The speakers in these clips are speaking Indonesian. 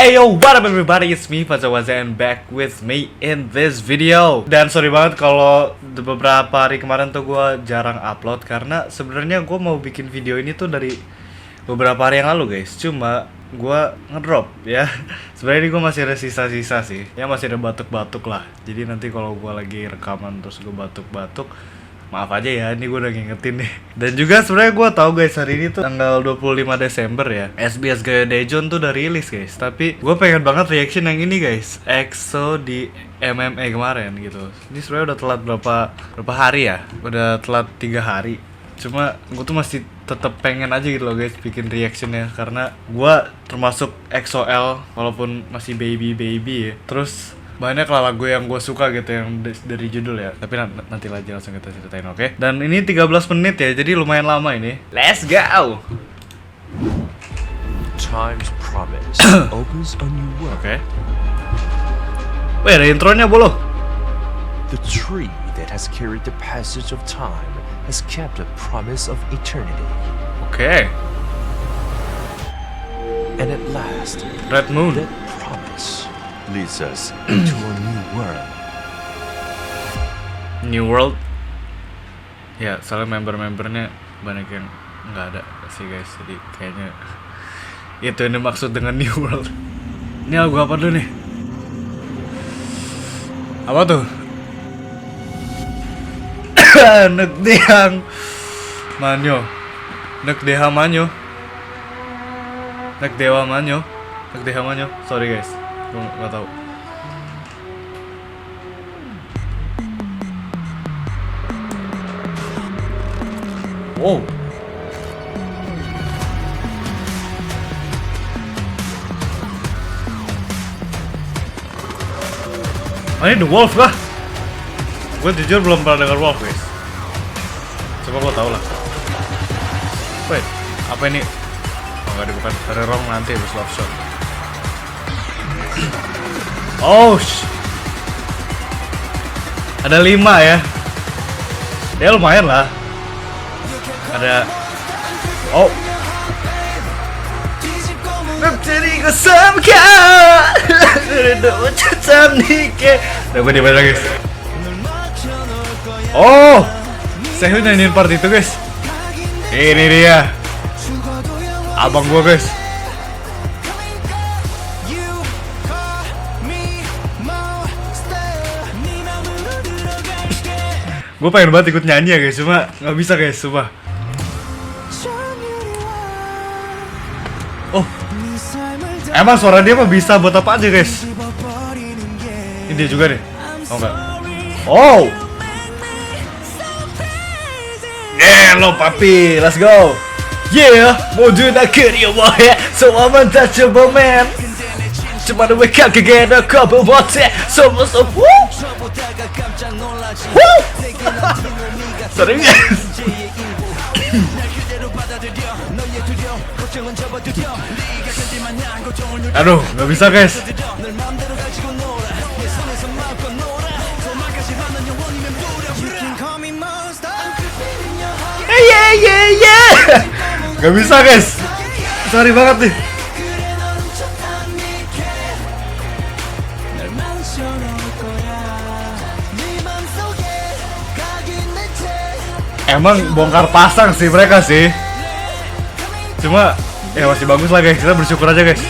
Hey yo, what up everybody, it's me Fazawaza and back with me in this video. Dan sorry banget kalau beberapa hari kemarin tuh gue jarang upload, karena sebenarnya gue mau bikin video ini tuh dari beberapa hari yang lalu guys. Cuma gue ngedrop ya. Sebenarnya ini gue masih ada sisa-sisa sih, ya masih ada batuk-batuk lah. Jadi nanti kalau gue lagi rekaman terus gue batuk-batuk, maaf aja ya, ini gue udah ngingetin nih. Dan juga sebenarnya gue tahu guys, hari ini tuh tanggal 25 Desember ya, SBS Gaya Daejeon tuh udah rilis guys. Tapi gue pengen banget reaction yang ini guys, EXO di MMA kemarin gitu. Ini sebenarnya udah telat berapa hari ya, udah telat 3 hari. Cuma gue tuh masih tetap pengen aja gitu loh guys bikin reactionnya, karena gue termasuk EXO-L walaupun masih baby ya. Terus banyak lah lagu yang gue suka gitu yang dari judul ya. Tapi nanti aja langsung kita ceritain, oke? Dan ini 13 menit ya, jadi lumayan lama ini. Let's go! Time's promise opens a new world. Oke. Wih, ada intronya bolo. The tree that has carried the passage of time has kept a promise of eternity. Oke. And at last, Red Moon. that promise leads us into a new world. New World. Ya, soalnya member-membernya banyak yang nggak ada sih guys. Jadi kayaknya itu yang dimaksud dengan New World. Ini lagu apa dulu nih? Apa tuh? Nek Dehang Manyo. Nek Deha Manyo. Nek Dewa Manyo. Nek Deha Manyo. Sorry guys, gue gak tau. Wow. Oh, ini The Wolf kah? Gue jujur belum pernah dengar Wolf guys. Coba gue tau lah. Wait, apa ini? Oh gak, bukan dari Wrong nanti habis Love Shot. Oh ada 5 ya. Ya lumayan lah. Ada jadi gue samka. Udah gue dimana guys. Oh, saya nyanyiin part itu guys. Ini dia abang gue guys. Gue pengen banget ikut nyanyi ya guys, cuma nggak bisa guys, sumpah. Oh, emang suara dia mah bisa buat apa aja guys. Ini dia juga nih. Oh enggak. Oh, hello papi, let's go. Yeah, 모두 다 그리워해. So I'm untouchable man. Cuma 왜 가게게다 겁을 못해. So woo. Woo. Sorry guys. Aduh, nggak bisa guys. Yeah. Gak bisa guys. Sorry banget nih. Emang bongkar pasang sih mereka sih. Cuma ya masih bagus lah guys. Kita bersyukur aja guys.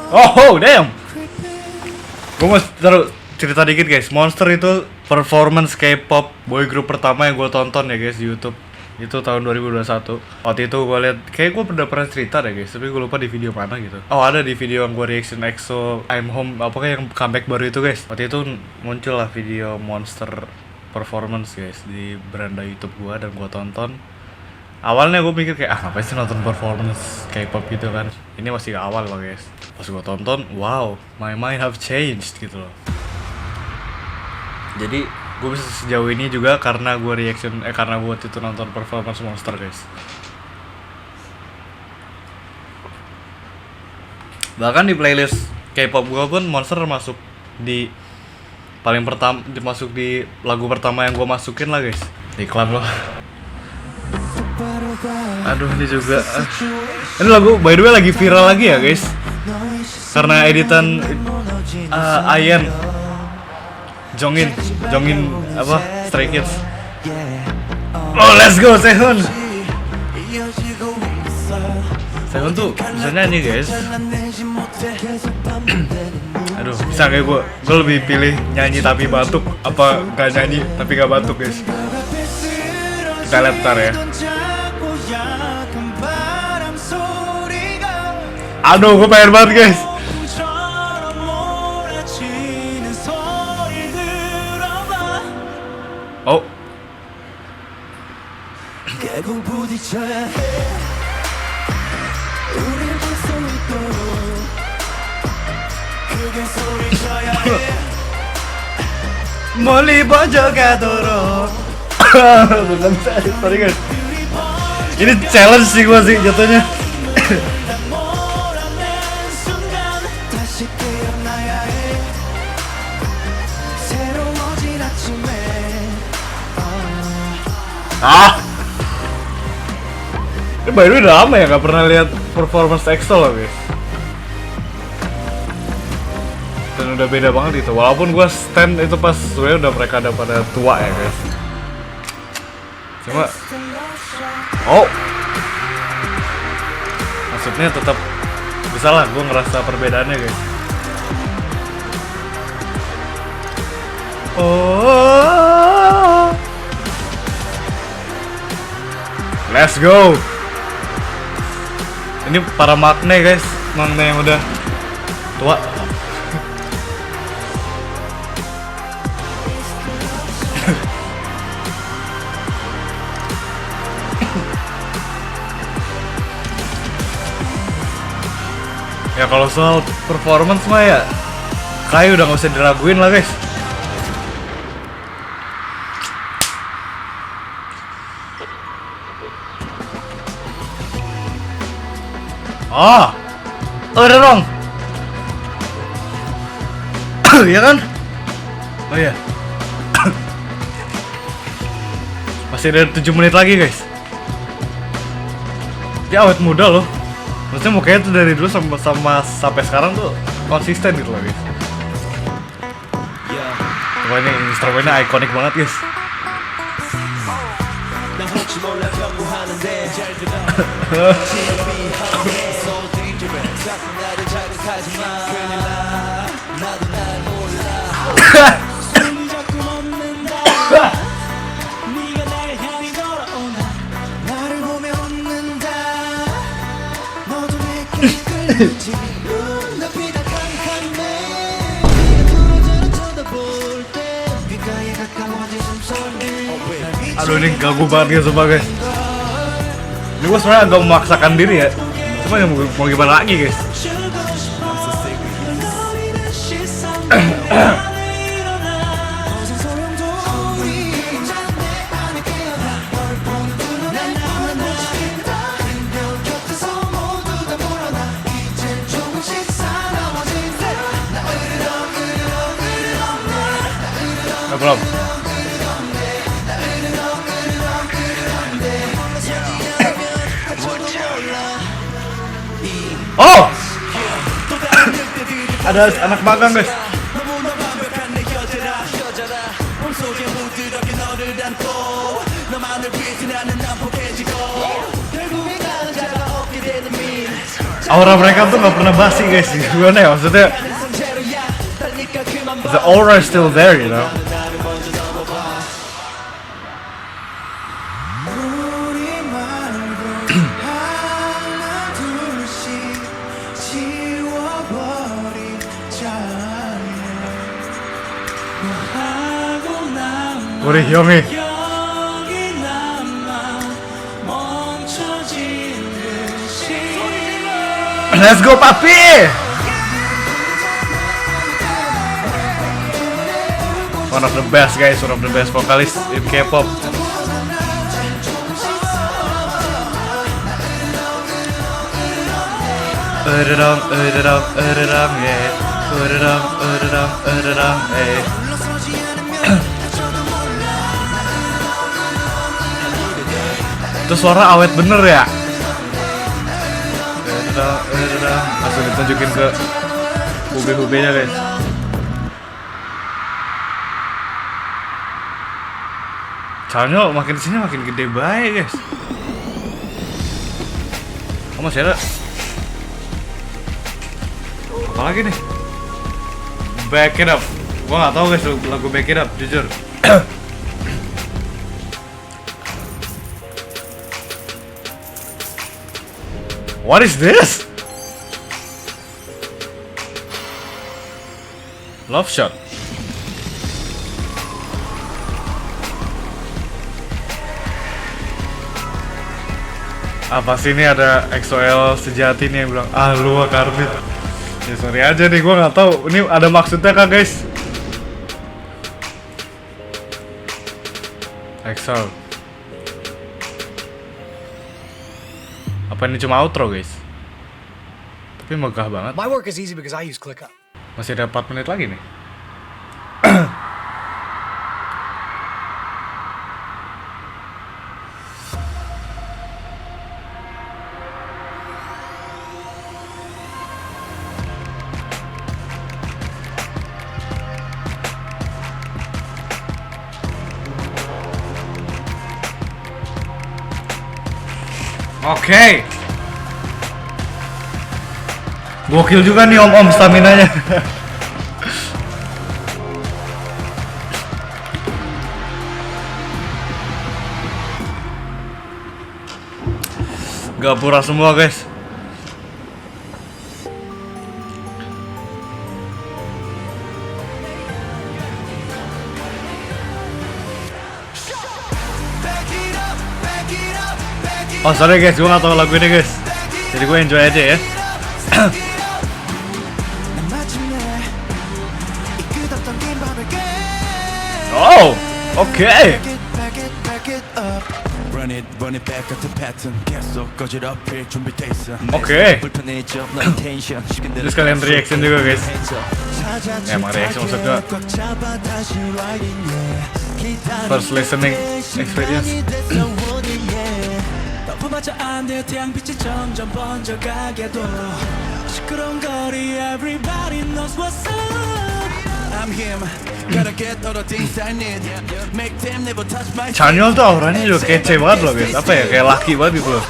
Oh damn. Gue mau taruh cerita dikit guys. Monster itu performance K-pop boy group pertama yang gue tonton ya guys di YouTube. Itu tahun 2021. Waktu itu gue liat, kayak gue pernah cerita deh guys, tapi gue lupa di video mana gitu. Oh ada di video yang gue reaction EXO I'm Home, apakah yang comeback baru itu guys. Waktu itu muncul lah video Monster performance guys di beranda YouTube gue, dan gue tonton. Awalnya gue mikir kayak, ngapain sih nonton performance K-pop gitu kan. Ini masih awal loh guys. Pas gue tonton, wow, my mind have changed gitu loh. Jadi gue bisa sejauh ini juga karena gue karena gue waktu itu nonton performance Monster guys. Bahkan di playlist K-pop gue pun Monster masuk di paling pertama, dimasuk di lagu pertama yang gue masukin lah guys. Iklan loh. Aduh ini juga. Ini lagu by the way lagi viral lagi ya guys. Karena editan Ayen Jongin apa Stray Kids. Oh let's go Sehun. Sehun tuh bisa nyanyi guys. Aduh bisa kayak gue lebih pilih nyanyi tapi batuk apa gak nyanyi tapi gak batuk guys. Kita lihat ntar ya. Aduh gue pengen banget guys. Oh Molly Bojo Gadoro. Bukan saya, sorry guys. Ini challenge sih gua sih jatuhnya. Ini baru udah lama ya gak pernah lihat performance EXO loh guys. Dan udah beda banget itu. Walaupun gue stand itu pas sebenarnya udah mereka udah pada tua ya guys. Cuma maksudnya tetap bisa lah gue ngerasa perbedaannya guys. Let's go. Ini para makne guys, makne yang udah tua. Ya kalau soal performance mah ya kayak udah gak usah diraguin lah guys. Udah dong. Iya kan? Oh iya. Masih ada 7 menit lagi guys. Dia awet muda loh. Maksudnya mukanya tuh dari dulu sampai sekarang tuh konsisten gitu loh guys. Wah ini instrumennya ikonik banget guys. Aduh ini ganggu banget ya sumpah guys. Ini gue sebenarnya agak memaksakan diri ya. Cuma ya mau gimana lagi guys. Belum. Oh, ada anak magang guys. Aura mereka tuh nggak pernah basi guys. Gimana ya maksudnya? The aura is still there, you know. 우리 형이 Let's go papi! One of the best guys, one of the best vokalis in K-pop. Itu suara awet bener ya. Langsung ditunjukin ke hube-hubenya guys. Soalnya makin kesini makin gede baik guys. Oh masih ada. Apa lagi nih? Back It Up. Gua nggak tahu guys lagu Back It Up jujur. What is this? Love Shot. Apa sih ini ada EXO-L sejati nih yang bilang lu Karmit. Ya sorry aja nih, gua nggak tahu ini ada maksudnya kah guys. EXO. Apa ini cuma outro guys? Tapi megah banget. My work is easy because I use ClickUp. Masih ada 4 menit lagi nih. Oke. Gokil juga nih om-om stamina-nya. Gapura semua guys. Oh sorry guys, gue gak tau lagu ini guys. Jadi gue enjoy aja ya. Oh, oke. Oke. Terus kalian reaction juga guys. Ya emang reaction maksudnya first listening experience. 맞아 안돼 태양빛이 점점 번져가게도 시끄러운 거리 everybody knows what's up I'm him gotta get all the things I need make them never touch my Chanyeol tuh auranya juga kece banget loh guys. Apa ya, kayak laki banget gitu loh.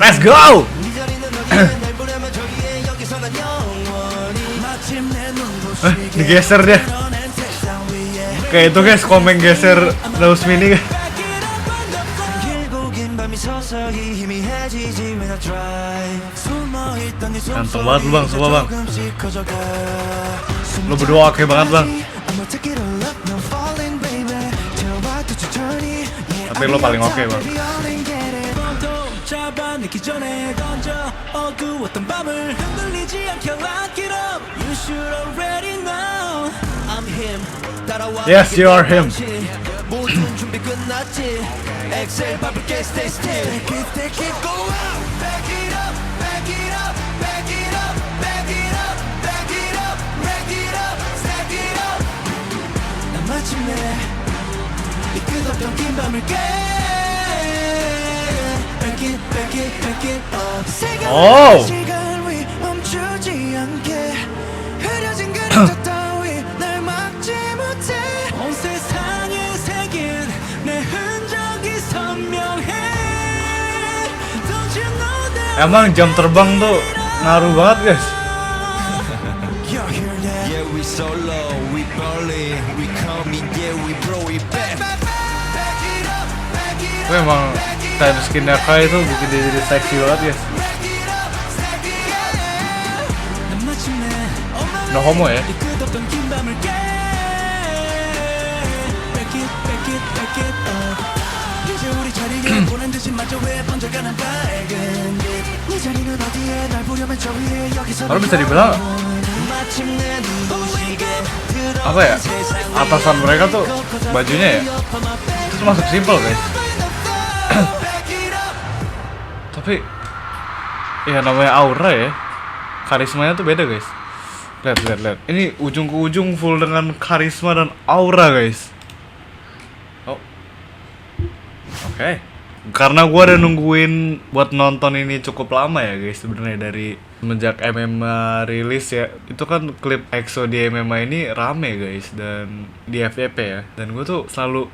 Let's go! Digeser dia. Kayak itu guys, komen geser Rose Mini guys. Ganteng banget lu bang, sumpah bang. Lu berdua oke banget bang. Tapi lo paling oke bang. Yes, you are him. Oh. Emang jam terbang tuh ngaruh banget guys. Itu emang time skinnya Kai itu bikin dia jadi seksi banget guys. No homo ya. Kalau bisa dibilang apa ya, atasan mereka tuh bajunya ya itu masuk simple guys. Tapi ya namanya aura ya, karismanya tuh beda guys. Lihat ini ujung ke ujung full dengan karisma dan aura guys. Oh oke. Karena gue udah nungguin buat nonton ini cukup lama ya guys sebenarnya, dari semenjak MMA rilis ya. Itu kan klip EXO di MMA ini rame guys, dan di FYP ya. Dan gue tuh selalu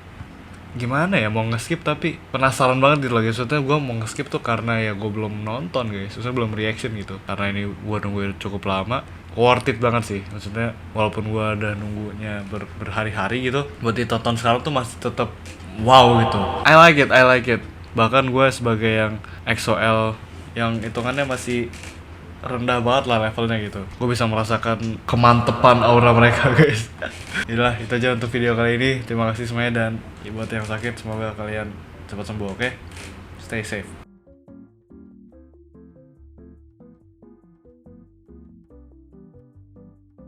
gimana ya, mau nge-skip tapi penasaran banget gitu loh guys. Maksudnya gue mau nge-skip tuh karena ya gue belum nonton guys, maksudnya belum reaction gitu. Karena ini gue nungguin cukup lama, worth it banget sih. Maksudnya walaupun gue udah nunggunya berhari-hari gitu, buat ditonton sekarang tuh masih tetap wow gitu. I like it. Bahkan gue sebagai yang EXO-L yang hitungannya masih rendah banget lah levelnya gitu, gue bisa merasakan kemantepan aura mereka guys. Yaudah, itu aja untuk video kali ini. Terima kasih semuanya, dan buat yang sakit semoga kalian cepat sembuh, oke? Stay safe.